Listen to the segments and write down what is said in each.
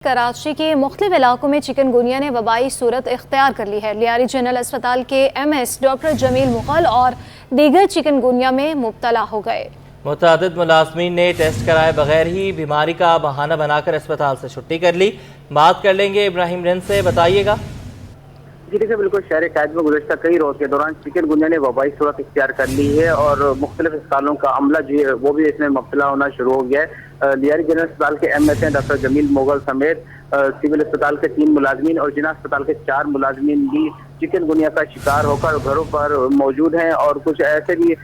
कराची के मुख्तलिफ इलाकों में चिकनगुनिया ने वबाई सूरत इख्तियार कर ली है। लियारी जनरल अस्पताल के MS डॉक्टर जमील मुगल और दीगर चिकनगुनिया में मुब्तला हो गए। मुतअद्दिद मुलाजमीन ने टेस्ट कराए बगैर ही बीमारी का बहाना बनाकर अस्पताल से छुट्टी कर ली। बात कर लेंगे इब्राहिम रिंद से, बताइएगा। जी देखिए, बिल्कुल शहर कायद में गुज़श्ता कई रोज के दौरान चिकनगुनिया ने वबाई सूरत इख्तियार कर ली है और मुख्तलिफ अस्पतालों का अमला जो है वो भी इसमें मुब्तला होना शुरू हो गया है। लियारी जनरल अस्पताल के MS हैं डॉक्टर जमील मुगल समेत सिविल अस्पताल के 3 मुलाजमीन और जिना अस्पताल के 4 मुलाजमीन भी चिकनगुनिया का शिकार होकर घरों पर मौजूद हैं और कुछ ऐसे भी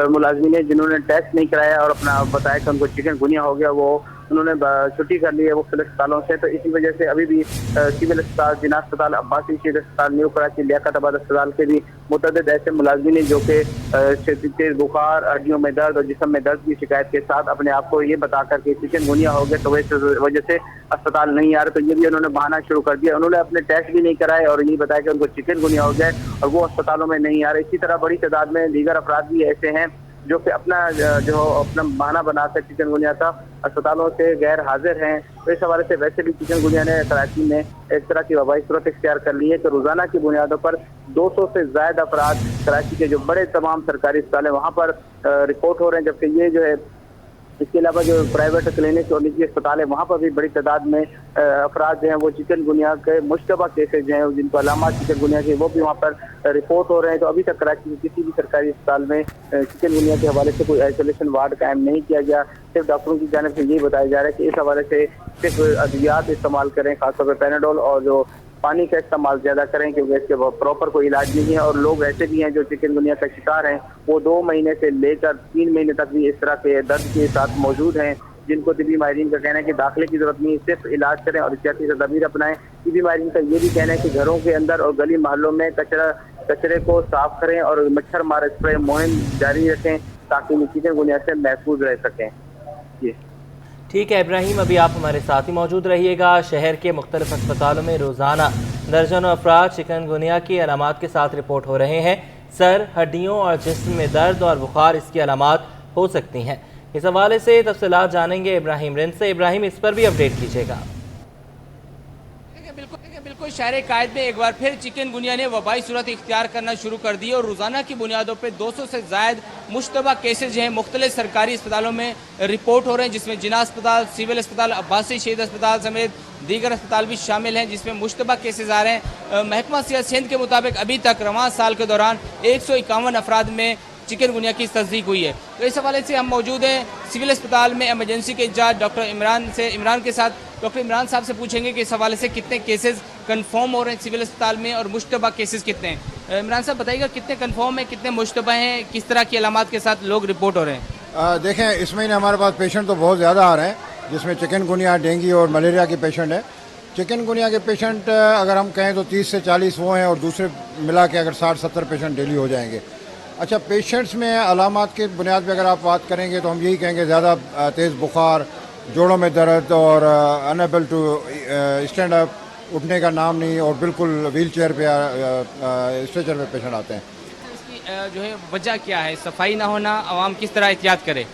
मुलाजमीन हैं जिन्होंने टेस्ट नहीं कराया और अपना बताया कि उनको चिकनगुनिया हो गया, वो उन्होंने छुट्टी कर ली है मुख्तलिफ अस्पतालों से। तो इसी वजह से अभी भी सिविल अस्पताल, जिना अस्पताल, अब्बासी शहीद अस्पताल, न्यू कराची, लियाकताबाद अस्पताल के भी मुतअद्दिद ऐसे मुलाजमीन हैं जो कि तेज बुखार, हड्डियों में दर्द और जिस्म में दर्द की शिकायत के साथ अपने आप को ये बता कर के चिकनगुनिया हो गया तो इस वजह से अस्पताल नहीं आ रहे, तो ये भी उन्होंने बहाना शुरू कर दिया। उन्होंने अपने टेस्ट भी नहीं कराए और ये बताया कि उनको चिकनगुनिया हो गया और वो अस्पतालों में नहीं आ रहे। इसी तरह बड़ी तादाद में दीगर अफराद भी ऐसे हैं जो कि अपना बहाना बनाकर चिकनगुनिया का अस्पतालों से गैर हाजिर हैं। तो इस हवाले से वैसे भी चिकनगुनिया ने कराची में एक तरह की वबाई सूरत इख्तियार कर ली है कि रोजाना की बुनियादों पर 200 से ज्यादा अफराद कराची के जो बड़े तमाम सरकारी अस्पताल हैं वहाँ पर रिपोर्ट हो रहे हैं, जबकि ये जो है इसके अलावा जो प्राइवेट क्लिनिक और निजी अस्पताल है वहाँ पर भी बड़ी तादाद में अफराद जो हैं वो चिकनगुनिया के मुश्तबा केसेज हैं जिनको अलामात चिकनगुनिया के वो भी वहाँ पर रिपोर्ट हो रहे हैं। तो अभी तक कराची के किसी भी सरकारी अस्पताल में चिकनगुनिया के हवाले से कोई आइसोलेशन वार्ड कायम नहीं किया गया। सिर्फ डॉक्टरों की जानिब से यही बताया जा रहा है कि इस हवाले से सिर्फ अद्वियात इस्तेमाल करें, खासतौर पर पैनाडोल, और जो पानी का इस्तेमाल ज़्यादा करें क्योंकि इसके प्रॉपर कोई इलाज नहीं है। और लोग ऐसे भी हैं जो चिकनगुनिया का शिकार हैं, वो 2 महीने से लेकर 3 महीने तक भी इस तरह के दर्द के साथ मौजूद हैं, जिनको तिबी माहिरीन का कहना है कि दाखिले की जरूरत नहीं, सिर्फ इलाज करें और एहतियाती तदबीर अपनाएं। तिबी माहिरीन का ये भी कहना है कि घरों के अंदर और गली मोहल्लों में कचरे को साफ करें और मच्छर मार स्प्रे मुहिम जारी रखें ताकि चिकनगुनिया से महफूज रह सकें। जी ठीक है इब्राहिम, अभी आप हमारे साथ ही मौजूद रहिएगा। शहर के मुख्तलिफ अस्पतालों में रोज़ाना दर्जनों अफराद चिकनगुनिया की अलामात के साथ रिपोर्ट हो रहे हैं। सर, हड्डियों और जिस्म में दर्द और बुखार इसकी अलामात हो सकती हैं। इस हवाले से तफसीलात जानेंगे इब्राहिम रिंद से। इब्राहिम, इस पर भी अपडेट कीजिएगा। बिल्कुल शहर कायद में एक बार फिर चिकनगुनिया ने वबाई सूरत इख्तियार करना शुरू कर दी और रोज़ाना की बुनियादों पर 200 से ज़ायद मुश्तबा केसेज हैं मुख्तलिफ सरकारी अस्पतालों में रिपोर्ट हो रहे हैं, जिसमें जिना अस्पताल, सिविल अस्पताल, अब्बासी शहीद अस्पताल समेत दीगर अस्पताल भी शामिल हैं जिसमें मुश्तबा केसेज आ रहे हैं। महकमा सेहत सिंध के मुताबिक अभी तक रवां साल के दौरान 151 अफराद में चिकनगुनिया की तस्दीक हुई है। तो इस हवाले से हम मौजूद हैं सिविल अस्पताल में एमरजेंसी के इंचार्ज डॉक्टर इमरान के साथ। डॉक्टर इमरान साहब से पूछेंगे कि इस हवाले से कितने केसेस कंफर्म हो रहे हैं सिविल अस्पताल में और मुश्तबा केसेस कितने हैं। इमरान साहब बताइएगा, कितने कंफर्म है, कितने मुश्तबा हैं, किस तरह की अलामात के साथ लोग रिपोर्ट हो रहे हैं? देखें, इस महीने हमारे पास पेशेंट तो बहुत ज़्यादा आ रहे हैं, जिसमें चिकनगुनिया, डेंगू और मलेरिया के पेशेंट हैं। चिकनगुनिया के पेशेंट अगर हम कहें तो 30 से 40 वो हैं और दूसरे मिला के अगर 60-70 पेशेंट डेली हो जाएंगे। अच्छा, पेशेंट्स में अलामात के बुनियाद पर अगर आप बात करेंगे तो हम यही कहेंगे ज़्यादा तेज़ बुखार, जोड़ों में दर्द और अनएबल टू स्टैंड अप, उठने का नाम नहीं, और बिल्कुल व्हील चेयर पे स्ट्रेचर पे पेशेंट आते हैं। इसकी जो है वजह क्या है, सफाई ना होना, आवाम किस तरह एहतियात करे?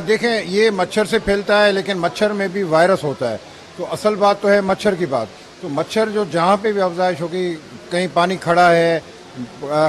देखें, ये मच्छर से फैलता है लेकिन मच्छर में भी वायरस होता है, तो असल बात तो है मच्छर की बात। तो मच्छर जो जहाँ पे भी अफजाइश होगी, कहीं पानी खड़ा है,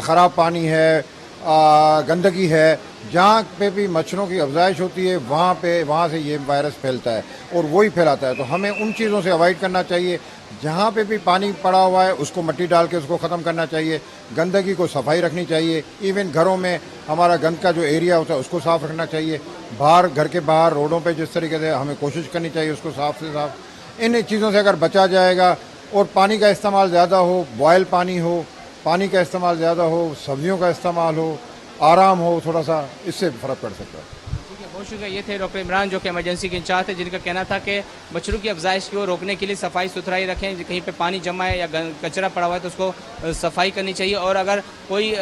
ख़राब पानी है, गंदगी है, जहाँ पे भी मच्छरों की अफजाइश होती है वहाँ से ये वायरस फैलता है और वही फैलाता है। तो हमें उन चीज़ों से अवॉइड करना चाहिए। जहाँ पे भी पानी पड़ा हुआ है उसको मिट्टी डाल के उसको ख़त्म करना चाहिए। गंदगी को सफाई रखनी चाहिए। इवन घरों में हमारा गंद का जो एरिया होता है उसको साफ़ रखना चाहिए। बाहर, घर के बाहर, रोडों पे जिस तरीके से हमें कोशिश करनी चाहिए उसको साफ़ से साफ़। इन चीज़ों से अगर बचा जाएगा और पानी का इस्तेमाल ज़्यादा हो, बॉयल पानी हो, पानी का इस्तेमाल ज़्यादा हो, सब्जियों का इस्तेमाल हो, आराम हो थोड़ा सा, इससे फ़र्क पड़ सकता है। ठीक है, बहुत शुक्रिया। ये थे डॉक्टर इमरान जो कि एमरजेंसी के इंचार्ज थे, जिनका कहना था कि मच्छरों की अफजाइश को रोकने के लिए सफाई सुथराई रखें। कहीं पे पानी जमा है या कचरा पड़ा हुआ है तो उसको सफाई करनी चाहिए। और अगर कोई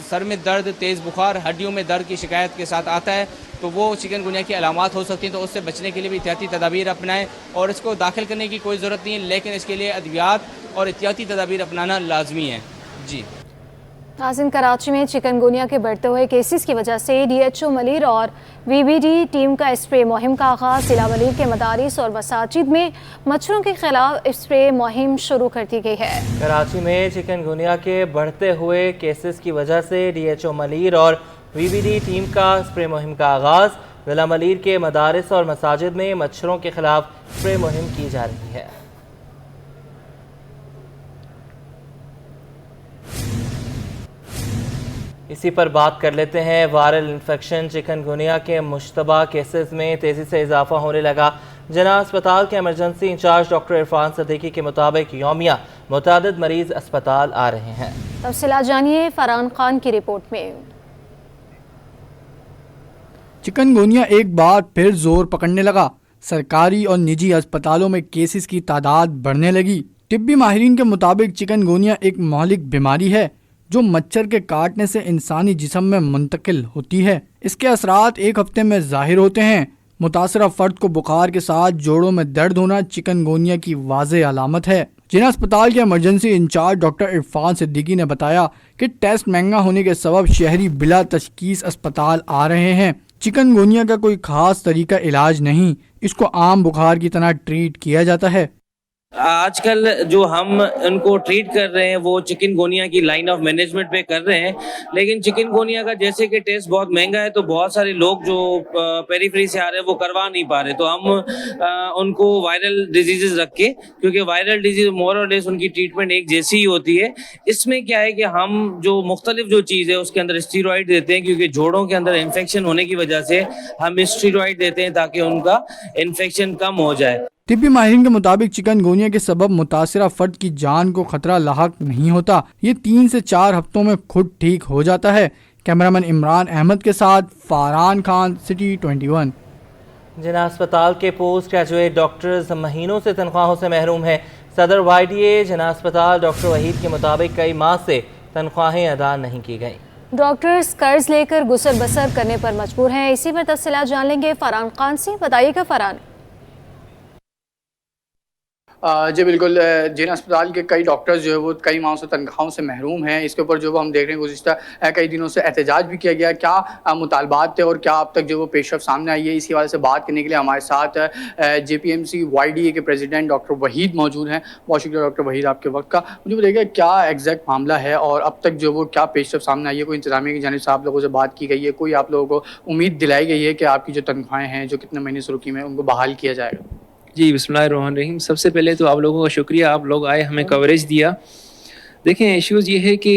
सर में दर्द, तेज़ बुखार, हड्डियों में दर्द की शिकायत के साथ आता है तो वो चिकनगुनिया की अलामात हो सकती हैं, तो उससे बचने के लिए भी एहतियाती तदाबीर अपनाएं। और इसको दाखिल करने की कोई ज़रूरत नहीं है, लेकिन इसके लिए अद्वियात और एहतियाती तदाबीर अपनाना लाजमी है। जी। नाज़रीन, कराची में चिकनगुनिया के बढ़ते हुए केसेस की वजह से DHO मलिर और VBD टीम का स्प्रे मुहिम का आगाज़। जिला मलिर के मदारिस और मसाजिद में मच्छरों के खिलाफ स्प्रे मुहिम शुरू कर दी गई है। कराची में चिकनगुनिया के बढ़ते हुए केसेस की वजह से DHO मलिर और VBD टीम का स्प्रे मुहिम का आगाज़। जिला मलिर के मदारिस और मसाजिद में मच्छरों के खिलाफ स्प्रे मुहिम की जा रही है। इसी पर बात कर लेते हैं। वायरल इन्फेक्शन चिकनगुनिया के मुश्तबा केसेस में तेज़ी से इजाफा होने लगा। जना अस्पताल के emergency incharge doctor Irfan Siddiqui के मुताबिक यौमिया मुतादिद मरीज अस्पताल आ रहे हैं। तफसीलात जानिए फरहान खान की रिपोर्ट में। चिकनगुनिया एक बार फिर जोर पकड़ने लगा। सरकारी और निजी अस्पतालों में केसेस की तादाद बढ़ने लगी। तिब्बी माहिरीन के मुताबिक चिकनगुनिया एक मौलिक बीमारी है जो मच्छर के काटने से इंसानी जिस्म में मुंतकिल होती है। इसके असरात एक हफ्ते में जाहिर होते हैं। मुतासरा फर्द को बुखार के साथ जोड़ों में दर्द होना चिकनगुनिया की वाज़ेह अलामत है। जिला अस्पताल के emergency incharge doctor Irfan Siddiqui ने बताया कि टेस्ट महंगा होने के सबब शहरी बिला तशखीस अस्पताल आ रहे हैं। चिकनगुनिया का कोई खास तरीका इलाज नहीं, इसको आम बुखार की तरह ट्रीट किया जाता है। आजकल जो हम उनको ट्रीट कर रहे हैं वो चिकनगुनिया की लाइन ऑफ मैनेजमेंट पे कर रहे हैं, लेकिन चिकनगुनिया का जैसे कि टेस्ट बहुत महंगा है तो बहुत सारे लोग जो पेरीफेरी से आ रहे हैं वो करवा नहीं पा रहे, तो हम उनको वायरल डिजीजेस रख के, क्योंकि वायरल डिजीज मोर और लेस उनकी ट्रीटमेंट एक जैसी ही होती है। इसमें क्या है कि हम जो मुख्तलिफ जो चीज़ है उसके अंदर स्टीरॉइड देते हैं, क्योंकि जोड़ों के अंदर इन्फेक्शन होने की वजह से हम स्टीरॉइड देते हैं ताकि उनका इन्फेक्शन कम हो जाए। तिब्बी माहिरीन के मुताबिक चिकनगुनिया के सबब मुतासरा फर्द की जान को खतरा लाहक नहीं होता। ये 3 से 4 हफ्तों में खुद ठीक हो जाता है। कैमरामैन इमरान अहमद के साथ फरहान खान, सिटी 21। जिला अस्पताल के पोस्ट ग्रेजुएट डॉक्टर्स महीनों से तनख्वाहों से महरूम हैं। सदर YDA जिला अस्पताल डॉक्टर वहीद के मुताबिक कई माह से तनख्वाहें अदा नहीं की गई। डॉक्टर्स कर्ज लेकर गुसर बसर करने पर मजबूर हैं। इसी पर तफसीलात जान लेंगे फरहान खान से। बताइएगा फरहान। जी बिल्कुल, जिन अस्पताल के कई डॉक्टर्स जो है वो कई माहों से तनख्वाहों से महरूम हैं। इसके ऊपर जो हम देख रहे हैं गुज़िश्ता कई दिनों से एहतजाज भी किया गया। क्या मुतालबात थे और क्या अब तक जो वो पेशरफ सामने आई है, इसी हवाले से बात करने के लिए हमारे साथ JPMC YDA के प्रेसिडेंट डॉक्टर वहीद मौजूद हैं। बहुत शुक्रिया डॉक्टर वहीद आपके वक्त का। मुझे बताइएगा क्या एग्जैक्ट मामला है और अब तक जो वो क्या पेशरफ सामने आई है? कोई इंतजामिया की जानिब से आप लोगों से बात की गई है? कोई आप लोगों को उम्मीद दिलाई गई है कि आपकी जो तनख्वाहें हैं जो कितने महीने से रुकी हैं उनको बहाल किया जाएगा? जी बिस्मिल्लाहिर्रहमानिर्रहीम। सबसे पहले तो आप लोगों का शुक्रिया, आप लोग आए, हमें कवरेज दिया। देखें, इश्यूज़ ये है कि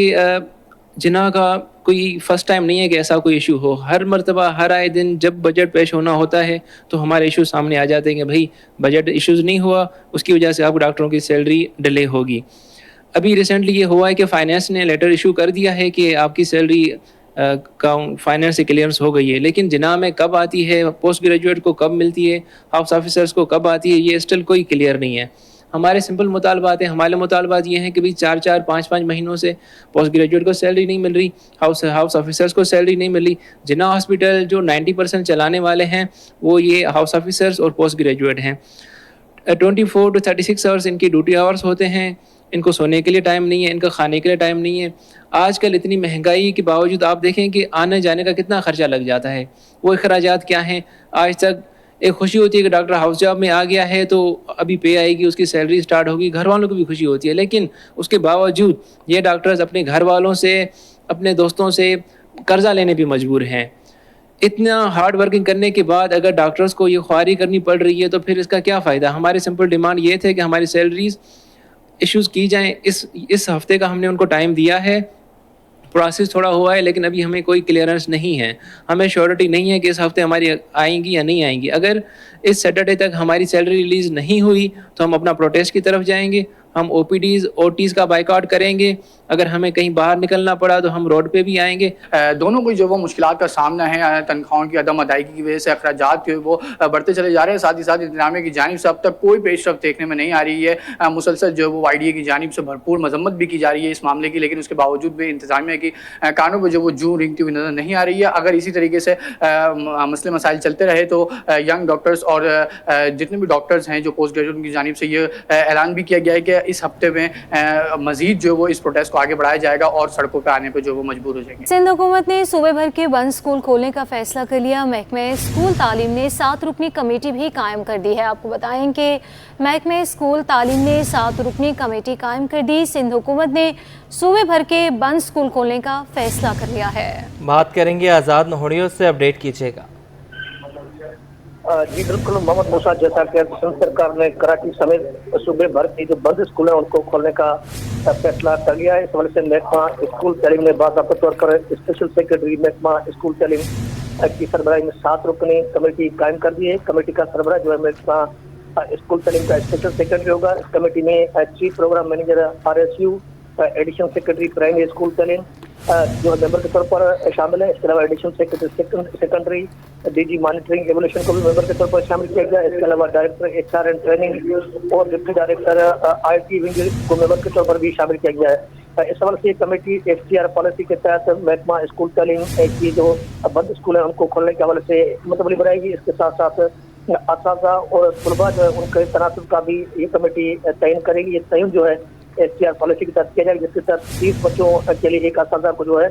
जिना का कोई फ़र्स्ट टाइम नहीं है कि ऐसा कोई इशू हो। हर मरतबा हर आए दिन जब बजट पेश होना होता है तो हमारे इशू सामने आ जाते हैं कि भाई बजट इश्यूज़ नहीं हुआ, उसकी वजह से आपको डॉक्टरों की सैलरी डिले होगी। अभी रिसेंटली ये हुआ है कि फ़ाइनेंस ने लेटर इशू कर दिया है कि आपकी सैलरी का फाइनेंस से क्लियरेंस हो गई है, लेकिन जिना में कब आती है, पोस्ट ग्रेजुएट को कब मिलती है, हाउस ऑफिसर्स को कब आती है, ये स्टिल कोई क्लियर नहीं है। हमारे सिंपल मुतालबात हैं। हमारे मुतालबात ये हैं कि भाई 4-4, 5-5 महीनों से पोस्ट ग्रेजुएट को सैलरी नहीं मिल रही, हाउस ऑफिसर्स को सैलरी नहीं मिल रही। जिना हॉस्पिटल जो 90% चलाने वाले हैं वो ये हाउस ऑफिसर्स और पोस्ट ग्रेजुएट हैं। 24 to 36 आवर्स इनकी ड्यूटी आवर्स होते हैं। इनको सोने के लिए टाइम नहीं है, इनका खाने के लिए टाइम नहीं है। आजकल इतनी महंगाई के बावजूद आप देखें कि आने जाने का कितना खर्चा लग जाता है। वो अखराजात क्या हैं? आज तक एक खुशी होती है कि डॉक्टर हाउस जॉब में आ गया है तो अभी पे आएगी, उसकी सैलरी स्टार्ट होगी, घर वालों को भी खुशी होती है, लेकिन उसके बावजूद ये डॉक्टर्स अपने घर वालों से, अपने दोस्तों से कर्जा लेने भी मजबूर हैं। इतना हार्ड वर्किंग करने के बाद अगर डॉक्टर्स को ये ख्वारी करनी पड़ रही है तो फिर इसका क्या फ़ायदा? हमारे सिंपल डिमांड ये थे कि हमारी सैलरीज इश्यूज़ की जाएँ। इस हफ्ते का हमने उनको टाइम दिया है, प्रोसेस थोड़ा हुआ है, लेकिन अभी हमें कोई क्लियरेंस नहीं है। हमें श्योरिटी नहीं है कि इस हफ्ते हमारी आएंगी या नहीं आएंगी। अगर इस सैटरडे तक हमारी सैलरी रिलीज़ नहीं हुई तो हम अपना प्रोटेस्ट की तरफ जाएंगे। हम OPDs OTs का बाइकआउट करेंगे। अगर हमें कहीं बाहर निकलना पड़ा तो हम रोड पे भी आएंगे। दोनों को जो वो मुश्किलात का सामना है, तनख्वाहों की अदम अदायगी की वजह से अखराजात जो है वो बढ़ते चले जा रहे हैं। साथ ही साथ इंतजामिया की जानिब से अब तक कोई पेशरफ देखने में नहीं आ रही है। मुसलसल जो है वो YDA की जानिब से भरपूर मजम्मत भी की जा रही है इस मामले की, लेकिन उसके बावजूद भी इंतजामिया की कानों पर जो वो जूं रिंगती हुई नज़र नहीं आ रही है। अगर इसी तरीके से मसले मसाइल चलते रहे तो यंग डॉक्टर्स और जितने भी डॉक्टर्स हैं जो पोस्ट ग्रेजुएट की जानिब से ये ऐलान भी किया गया है कि इस हफ्ते में मजीद जो वो इस प्रोटेस्ट को आगे बढ़ाया जाएगा और सड़कों पर आने पर जो वो मजबूर हो जाएंगे। सिंध हुकूमत ने सूबे भर के बंद स्कूल खोलने का फैसला कर लिया। महकमे स्कूल तालीम ने 7 रुकनी कमेटी भी कायम कर दी है। आपको बताएं कि महकमे स्कूल तालीम ने 7 रुकनी कमेटी कायम कर दी। सिंध हुकूमत ने सूबे भर के बंद स्कूल खोलने का फैसला कर लिया है। बात करेंगे आज़ाद नहोड़ियों से, अपडेट कीजिएगा। जी बिल्कुल मोहम्मद मूसा, जैसा कि सिंध सरकार ने कराची समेत सूबे भर की जो बंद स्कूल है उनको खोलने का फैसला कर लिया है। इस वजह से महकमा स्कूल तालीम ने बाज़ाब्ता तौर पर स्पेशल सेक्रेटरी महकमा स्कूल तालीम की सरबराही में 7 रुकनी कमेटी कायम कर दी है। कमेटी का सरबराह जो है महकमा स्कूल तालीम का स्पेशल सेक्रेटरी होगा। इस कमेटी में chief programme manager RSU, additional secretary primary school तालीम जो मेंबर के तौर पर शामिल है। इसके अलावा additional secretary secondary DG monitoring evolution को भी मेंबर के तौर पर शामिल किया गया। इसके अलावा डायरेक्टर HR एंड ट्रेनिंग और डिप्टी डायरेक्टर IT विंग को मेंबर के तौर पर भी शामिल किया गया है। इस हवाले से कमेटी FCR पॉलिसी के तहत महकमा स्कूल तालीम की जो बंद स्कूल है उनको खोलने के हवाले से मुतवली बनाएगी। इसके साथ साथ असातिज़ा और तलबा जो है उनके तनासब का भी ये कमेटी तयन करेगी। ये तयन जो है FCR पॉलिसी के तहत किया जाएगा, जिसके तहत 30 बच्चों के लिए एक असातिज़ा को जो है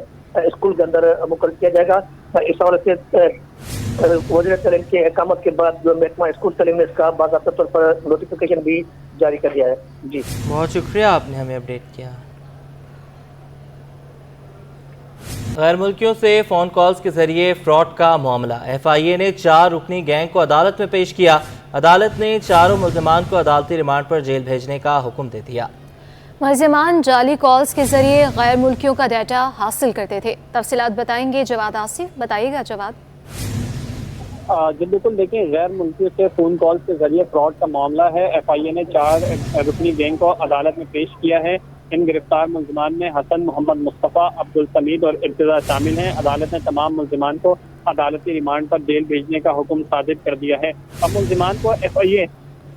स्कूल के अंदर मुकर्रर किया जाएगा। इस हवाले से वज़ीर तालीम के इकामत के बाद जो महकमा स्कूल तालीम ने इसका बाज़ाब्ता तौर पर नोटिफिकेशन भी जारी कर दिया है। जी बहुत शुक्रिया, आपने हमें अपडेट किया। गैर मुल्कियों से फ़ोन कॉल्स के जरिए फ्रॉड का मामला, FIA ने 4 रुकनी गैंग को अदालत में पेश किया। अदालत ने चारों मुल्ज़िमान को अदालती रिमांड पर जेल भेजने का हुक्म दे दिया। मुल्ज़िमान जाली कॉल्स के जरिए गैर मुल्कियों का डाटा हासिल करते थे। तफसीलात बताएंगे जवाद आसिफ। बताइएगा जवाद। जी बिल्कुल, देखिए गैर मुल्कियों से फ़ोन कॉल के जरिए फ्रॉड का मामला है। FIA ने 4 रुकनी गैंग को अदालत में पेश किया है। इन गिरफ्तार मुल्ज़िमान में हसन मोहम्मद मुस्तफ़ा, अब्दुल समीद और इर्तिज़ा शामिल हैं। अदालत ने तमाम मुल्ज़िमान को अदालती रिमांड पर जेल भेजने का हुक्म सादिर कर दिया है। अब मुल्ज़िमान को FIA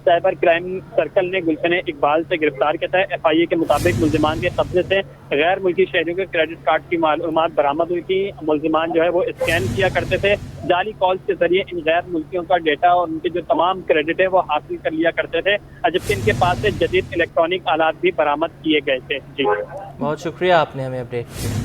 साइबर क्राइम सर्कल ने गुलशन इकबाल से गिरफ्तार किया है। FIA के मुताबिक मुल्ज़िमान के कब्जे से गैर मुल्की शहरियों के क्रेडिट कार्ड की मालूमात बरामद हुई थी। मुल्ज़िमान जो है वो स्कैन किया करते थे। जाली कॉल्स के जरिए इन गैर मुल्कियों का डेटा और उनके जो तमाम क्रेडिट है वो हासिल कर लिया करते थे, जबकि इनके पास से जदीद इलेक्ट्रॉनिक आलात भी बरामद किए गए थे। जी बहुत शुक्रिया, आपने हमें अपडेट किया।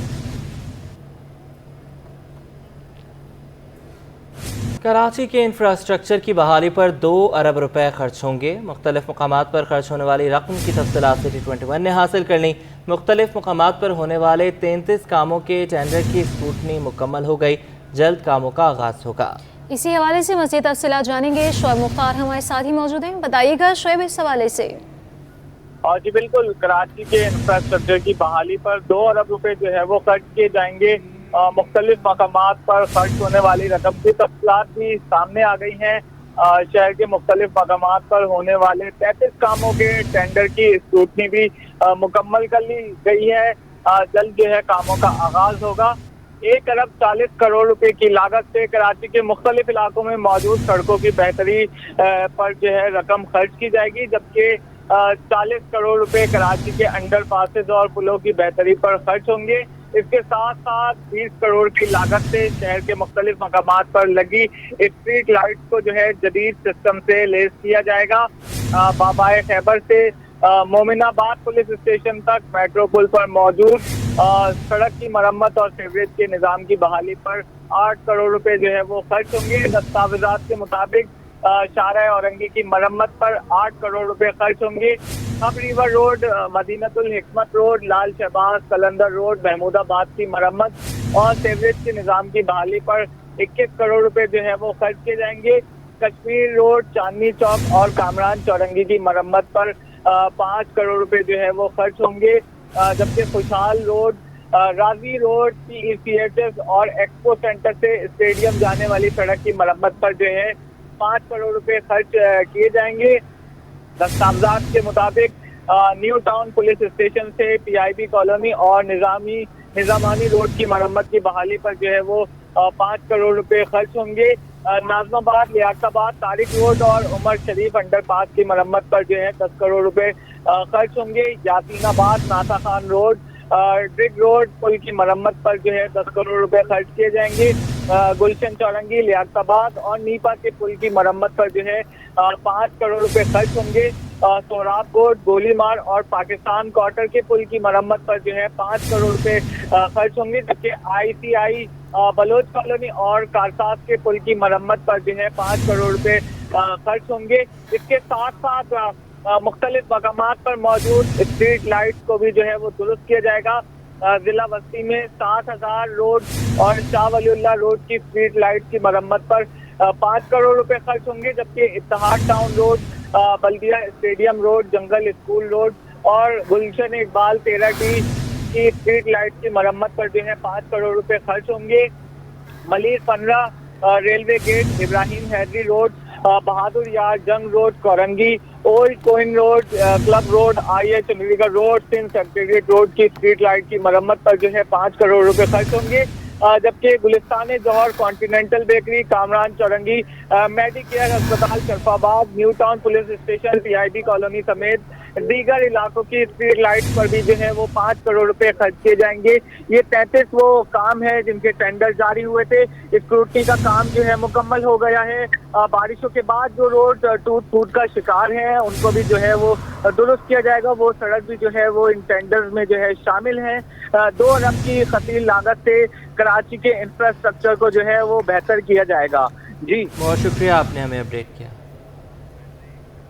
कराची के इंफ्रास्ट्रक्चर की बहाली पर 2 अरब रुपए खर्च होंगे। मुख्तलिफ मकामात पर खर्च होने वाली रकम की तफसीलात सिटी 21 ने हासिल कर ली। मुख्तलिफ मकामात पर होने वाले 33 कामों के टेंडर की स्क्रूटनी मुकम्मल हो गई। जल्द कामों का आगाज होगा। इसी हवाले से मज़ीद तफसीलात जानेंगे। शोएब मुख्तार हमारे साथ ही मौजूद हैं। बताइएगा शोएब, इस हवाले से। जी बिल्कुल, कराची के इंफ्रास्ट्रक्चर की बहाली पर 2 अरब रुपए जो है वो खर्च किए जाएंगे। मुख्तलिफ मकामात पर खर्च होने वाली रकम की तफसीलात भी सामने आ गई हैं। शहर के मुख्तलिफ मकामात पर होने वाले 33 कामों के टेंडर की स्क्रूटनी भी मुकम्मल कर ली गई है। जल्द जो है कामों का आगाज होगा। 1 अरब 40 करोड़ रुपए की लागत से कराची के मुख्तलिफ इलाकों में मौजूद सड़कों की बेहतरी पर जो है रकम खर्च की जाएगी, जबकि 40 करोड़ रुपए कराची के अंडर पासेज और पुलों की बेहतरी पर खर्च होंगे। इसके साथ साथ 20 करोड़ की लागत से शहर के मुख्तलिफ मकामात पर लगी स्ट्रीट लाइट को जो है जदीद सिस्टम से लेस किया जाएगा। बाबाए खैबर से मोमिनाबाद पुलिस स्टेशन तक मेट्रो पुल पर मौजूद सड़क की मरम्मत और सीवरेज के निज़ाम की बहाली पर 8 करोड़ रुपए जो है वो खर्च होंगे। दस्तावेजात के मुताबिक शाहराह औरंगी की मरम्मत पर 8 करोड़ रुपए खर्च होंगे। अब रिवर रोड, मदीनतुल हिकमत रोड, लाल शहबाज, कलंदर रोड, महमूदाबाद की मरम्मत और सीवरेज के निज़ाम की बहाली पर 21 करोड़ रुपए जो है वो खर्च किए जाएंगे। कश्मीर रोड, चांदनी चौक और कामरान चौरंगी की मरम्मत पर 5 करोड़ रुपए जो है वो खर्च होंगे, जबकि खुशहाल रोड, राजी रोड, PECHS और एक्सपो सेंटर से स्टेडियम जाने वाली सड़क की मरम्मत पर जो है 5 करोड़ रुपए खर्च किए जाएंगे। दस्तावेजात के मुताबिक न्यू टाउन पुलिस स्टेशन से PIB कॉलोनी और निजामानी रोड की मरम्मत की बहाली पर जो है वो 5 करोड़ रुपए खर्च होंगे। नाजमाबाद, लियाकताबाद, तारिक रोड और उमर शरीफ अंडरपास की मरम्मत पर जो है 10 करोड़ रुपए खर्च होंगे। यासीनाबाद, नाता खान रोड, ड्रिग रोड पुल की मरम्मत पर जो है 10 करोड़ रुपए खर्च किए जाएंगे। गुलशन चौरंगी, लियाकताबाद और नीपा के पुल की मरम्मत पर जो है 5 करोड़ रुपए खर्च होंगे। सोहराब कोट, गोलीमार और पाकिस्तान क्वार्टर के पुल की मरम्मत पर जो है 5 करोड़ रुपए खर्च होंगे, जबकि ICI बलोच कॉलोनी और कारसाज के पुल की मरम्मत पर जो है 5 करोड़ रुपए खर्च होंगे। इसके साथ साथ मुख्तलिफ मकामात पर मौजूद स्ट्रीट लाइट्स को भी जो है वो दुरुस्त किया जाएगा। जिला बस्ती में 60,000 रोड और शाह वलीउल्लाह रोड की स्ट्रीट लाइट की मरम्मत पर 5 करोड़ रुपए खर्च होंगे, जबकि इत्तेहाद टाउन रोड, बल्दिया स्टेडियम रोड, जंगल स्कूल रोड और गुलशन इकबाल 13D की स्ट्रीट लाइट की मरम्मत पर जो है 5 करोड़ रुपए खर्च होंगे। Malir 15 railway gate, Ibrahim Hyderi road, Bahadur Yar Jung road, Korangi, old queens road, club road, IH Chandigarh road, Sindh secretariat road की स्ट्रीट लाइट की मरम्मत पर जो है 5 करोड़ रुपए खर्च होंगे, जबकि गुलिस्तान जौहर, कॉन्टिनेंटल बेकरी, कामरान चौरंगी, मेडिकेयर अस्पताल Sharafabad, new town police station, PIB colony समेत दीगर इलाकों की स्ट्रीट लाइट पर भी जो है वो 5 करोड़ रुपए खर्च किए जाएंगे। ये 33 वो काम है जिनके टेंडर जारी हुए थे। स्क्रूटनी का काम जो है मुकम्मल हो गया है। बारिशों के बाद जो रोड टूट फूट का शिकार हैं उनको भी जो है वो दुरुस्त किया जाएगा। वो सड़क भी जो है वो इन टेंडर्स में जो है शामिल हैं। 2 अरब की खतील लागत से कराची के इंफ्रास्ट्रक्चर को जो है वो बेहतर किया जाएगा। जी बहुत शुक्रिया, आपने हमें अपडेट किया।